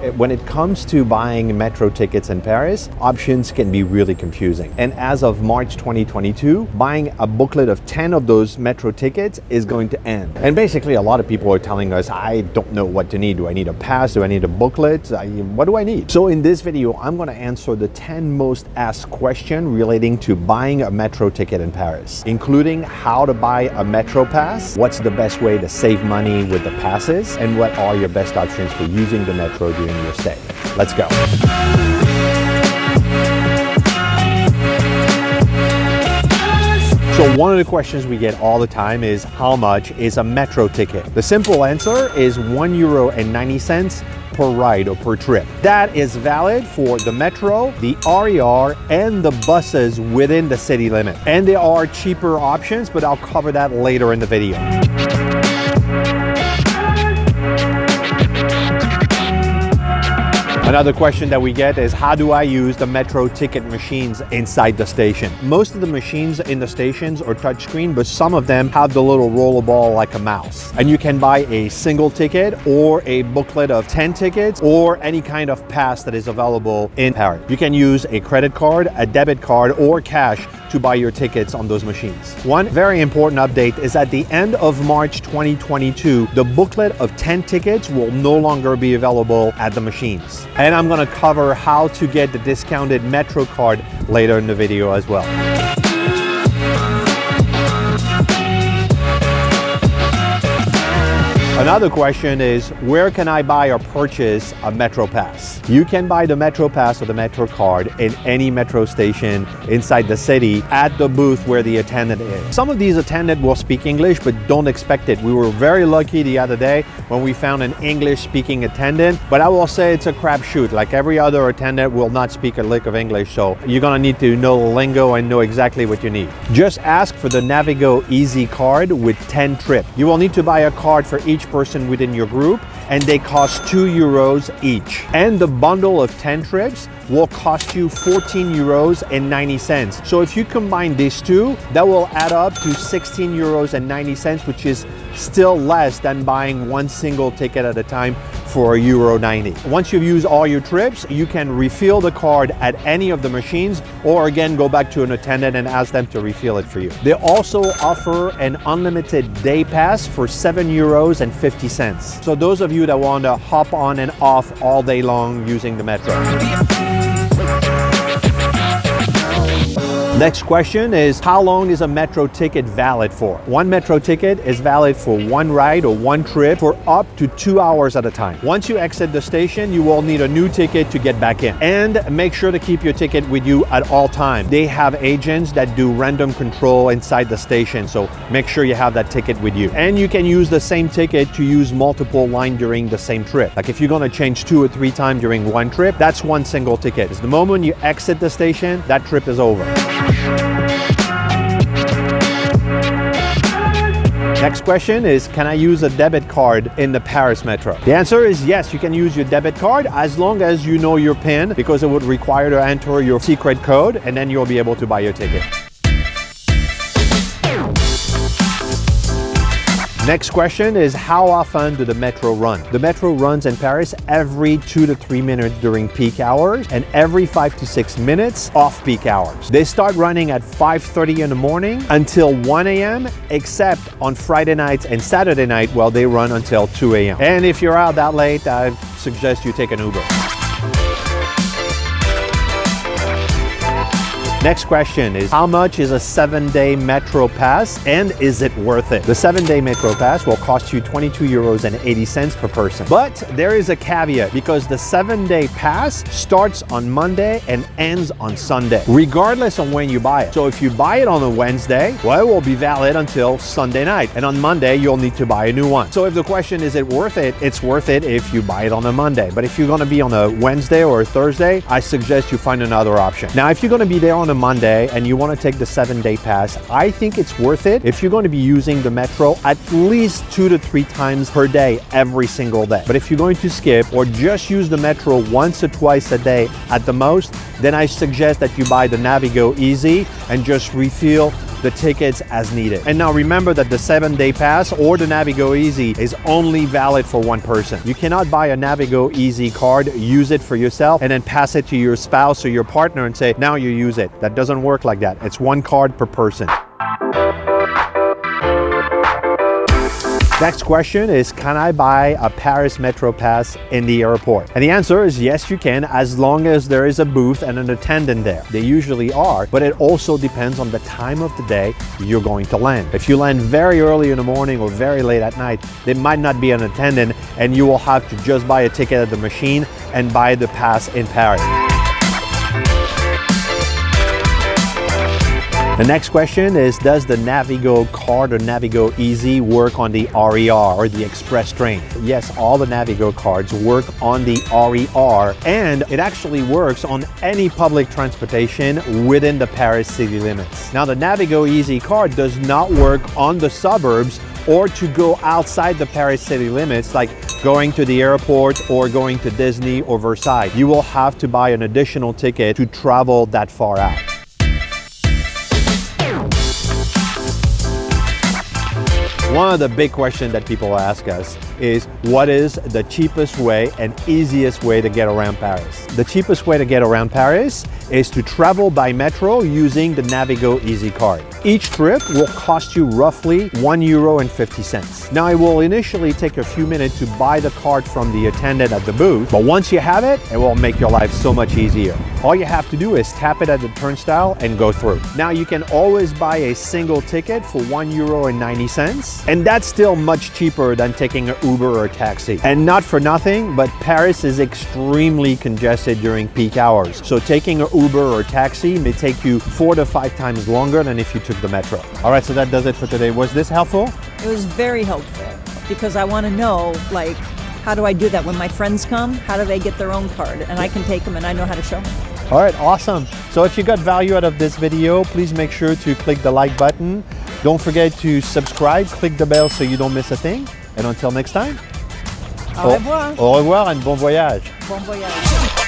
When it comes to buying metro tickets in Paris, options can be really confusing. And as of March 2022, buying a booklet of 10 of those metro tickets is going to end. And basically, a lot of people are telling us, I don't know what to need. Do I need a pass? Do I need a booklet? What do I need? So in this video, I'm going to answer the 10 most asked questions relating to buying a metro ticket in Paris, including how to buy a Metropass, what's the best way to save money with the passes, and what are your best options for using the metro during your stay. Let's go. So one of the questions we get all the time is, how much is a metro ticket? The simple answer is €1.90 per ride or per trip. That is valid for the metro, the RER, and the buses within the city limit. And there are cheaper options, but I'll cover that later in the video. Another question that we get is, how do I use the metro ticket machines inside the station? Most of the machines in the stations are touchscreen, but some of them have the little rollerball like a mouse. And you can buy a single ticket or a booklet of 10 tickets or any kind of pass that is available in Paris. You can use a credit card, a debit card, or cash to buy your tickets on those machines. One very important update is at the end of March 2022, the booklet of 10 tickets will no longer be available at the machines. And I'm gonna cover how to get the discounted Metro card later in the video as well. Another question is, where can I buy or purchase a Metropass? You can buy the Metropass or the Metro card in any metro station inside the city at the booth where the attendant is. Some of these attendants will speak English, but don't expect it. We were very lucky the other day when we found an English-speaking attendant, but I will say it's a crapshoot. Like every other attendant will not speak a lick of English, so you're gonna need to know the lingo and know exactly what you need. Just ask for the Navigo Easy card with 10 trips. You will need to buy a card for each person within your group, and they cost €2 each. And the bundle of 10 trips will cost you €14.90. So if you combine these two, that will add up to €16.90, which is still less than buying one single ticket at a time for €1.90. Once you've used all your trips, you can refill the card at any of the machines, or again, go back to an attendant and ask them to refill it for you. They also offer an unlimited day pass for €7.50. So those of you that want to hop on and off all day long using the metro. Next question is, how long is a metro ticket valid for? One metro ticket is valid for one ride or one trip for up to 2 hours at a time. Once you exit the station, you will need a new ticket to get back in. And make sure to keep your ticket with you at all times. They have agents that do random control inside the station, so make sure you have that ticket with you. And you can use the same ticket to use multiple lines during the same trip. Like if you're gonna change 2 or 3 times during one trip, that's one single ticket. The moment you exit the station, that trip is over. Next question is, can I use a debit card in the Paris Metro? The answer is yes, you can use your debit card as long as you know your PIN, because it would require to enter your secret code, and then you'll be able to buy your ticket. Next question is, how often do the metro run? The metro runs in Paris every 2 to 3 minutes during peak hours and every 5 to 6 minutes off peak hours. They start running at 5:30 in the morning until 1 a.m. except on Friday nights and Saturday night, well, they run until 2 a.m. And if you're out that late, I suggest you take an Uber. Next question is, how much is a 7-day Metro Pass and is it worth it? The 7-day Metro Pass will cost you €22.80 per person. But there is a caveat, because the 7-day pass starts on Monday and ends on Sunday, regardless of when you buy it. So if you buy it on a Wednesday, well, it will be valid until Sunday night. And on Monday, you'll need to buy a new one. So if the question is it worth it? It's worth it if you buy it on a Monday. But if you're gonna be on a Wednesday or a Thursday, I suggest you find another option. Now, if you're gonna be there on a Monday and you want to take the 7-day pass, I think it's worth it if you're going to be using the metro at least 2 to 3 times per day every single day. But if you're going to skip or just use the metro once or twice a day at the most, then I suggest that you buy the Navigo Easy and just refill the tickets as needed. And now remember that the 7-day pass or the Navigo Easy is only valid for one person. You cannot buy a Navigo Easy card, use it for yourself, and then pass it to your spouse or your partner and say, now you use it. That doesn't work like that. It's one card per person. Next question is, can I buy a Paris Metropass in the airport? And the answer is yes, you can, as long as there is a booth and an attendant there. They usually are, but it also depends on the time of the day you're going to land. If you land very early in the morning or very late at night, there might not be an attendant and you will have to just buy a ticket at the machine and buy the pass in Paris. The next question is, does the Navigo card or Navigo Easy work on the RER or the express train? Yes, all the Navigo cards work on the RER, and it actually works on any public transportation within the Paris city limits. Now, the Navigo Easy card does not work on the suburbs or to go outside the Paris city limits, like going to the airport or going to Disney or Versailles. You will have to buy an additional ticket to travel that far out. One of the big questions that people ask us is, what is the cheapest way and easiest way to get around Paris? The cheapest way to get around Paris is to travel by metro using the Navigo Easy card. Each trip will cost you roughly €1.50. Now, it will initially take a few minutes to buy the card from the attendant at the booth, but once you have it, it will make your life so much easier. All you have to do is tap it at the turnstile and go through. Now, you can always buy a single ticket for €1.90, and that's still much cheaper than taking an Uber or a taxi. And not for nothing, but Paris is extremely congested during peak hours. So taking an Uber or a taxi may take you 4 to 5 times longer than if you took the metro. All right, so that does it for today. Was this helpful? It was very helpful because I want to know, like, how do I do that when my friends come? How do they get their own card? And I can take them and I know how to show them. All right, awesome. So if you got value out of this video, please make sure to click the like button. Don't forget to subscribe, click the bell so you don't miss a thing. And until next time, Au revoir. Au revoir and bon voyage. Bon voyage.